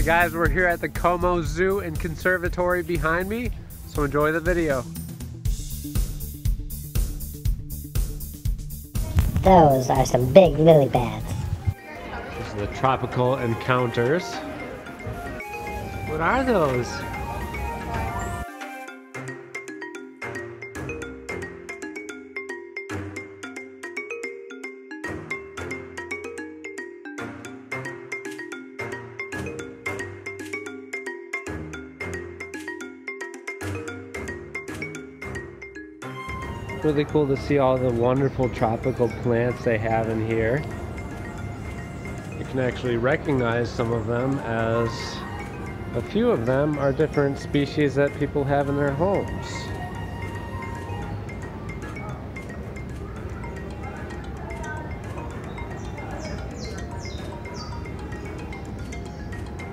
guys, we're here at the Como Zoo and Conservatory behind me, so enjoy the video. Those are some big lily pads. These are the tropical encounters. What are those? Really cool to see all the wonderful tropical plants they have in here. You can actually recognize some of them, as a few of them are different species that people have in their homes.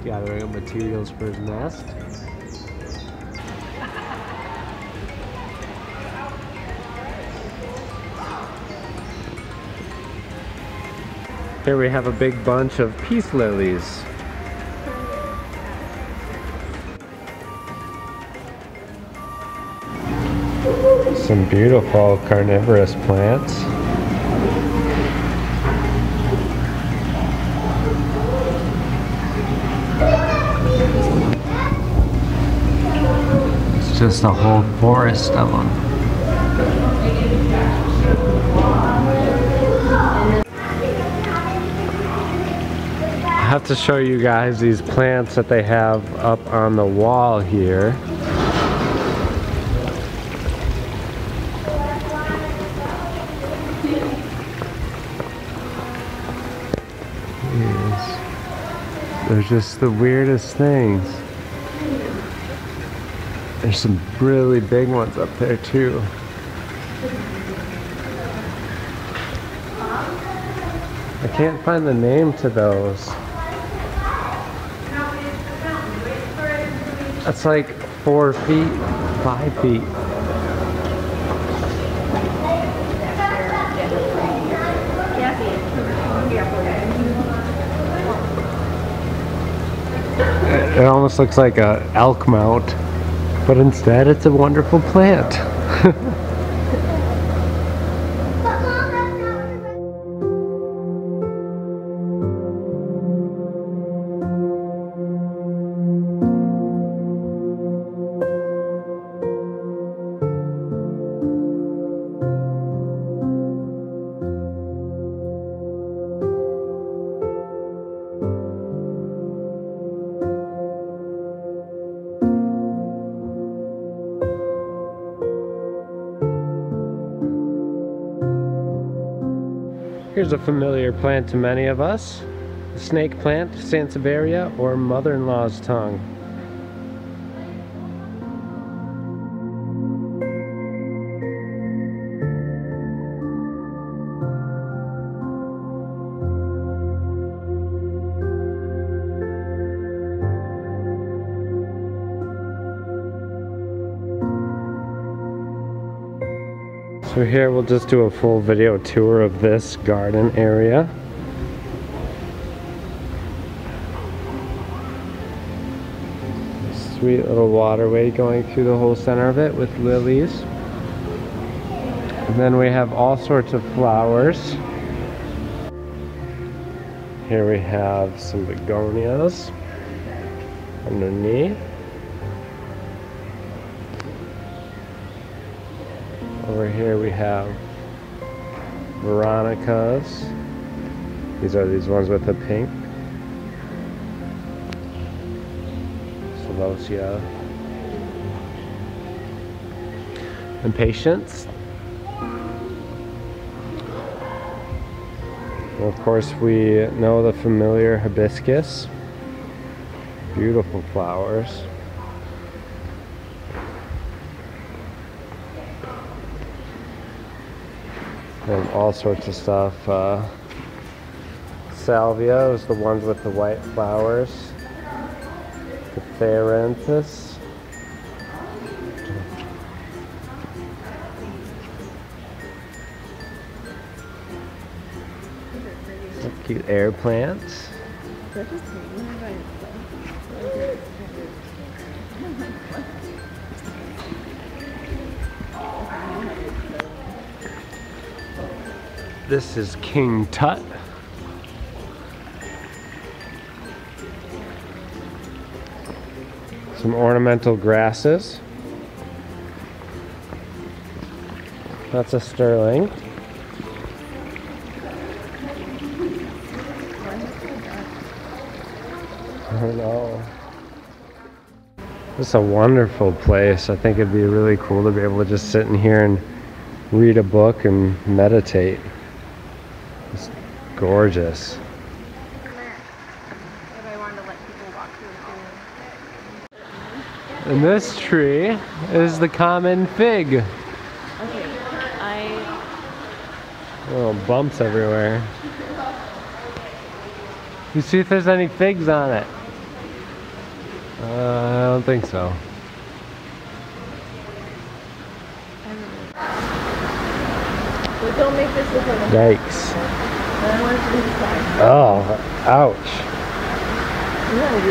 Gathering up materials for his nest. Here we have a big bunch of peace lilies. Some beautiful carnivorous plants. It's just a whole forest of them. I have to show you guys these plants that they have up on the wall here. They're just the weirdest things. There's some really big ones up there too. I can't find the name to those. That's like 4 feet, 5 feet. It almost looks like an elk mount, but instead it's a wonderful plant. Here's a familiar plant to many of us, the snake plant, Sansevieria, or mother-in-law's tongue. So here we'll just do a full video tour of this garden area. Sweet little waterway going through the whole center of it with lilies. And then we have all sorts of flowers. Here we have some begonias underneath. Over here we have Veronicas. These are these ones with the pink. Celosia. Impatiens. And of course we know the familiar hibiscus. Beautiful flowers. And all sorts of stuff. Salvia is the ones with the white flowers. The Theranthus. Cute air plants. This is King Tut. Some ornamental grasses. That's a sterling. I don't know. This is a wonderful place. I think it'd be really cool to be able to just sit in here and read a book and meditate. It's gorgeous. And this tree is the common fig. Okay, Little bumps everywhere. You see if there's any figs on it? I don't think so. But don't make this look like a Yikes. I want it to be inside. Oh, ouch.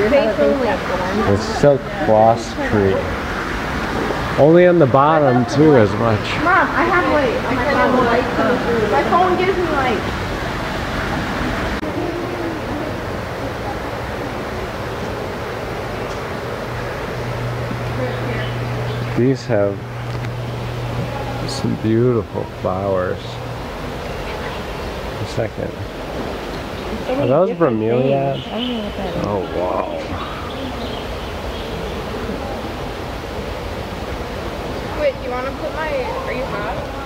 Face only. The silk floss tree. Only on the bottom too as much. Mom, I have light. I have light. My phone gives me light. These have some beautiful flowers. A second. Are those bromeliads? I don't know what that is. Oh wow. Wait, do you want to put my, are you hot?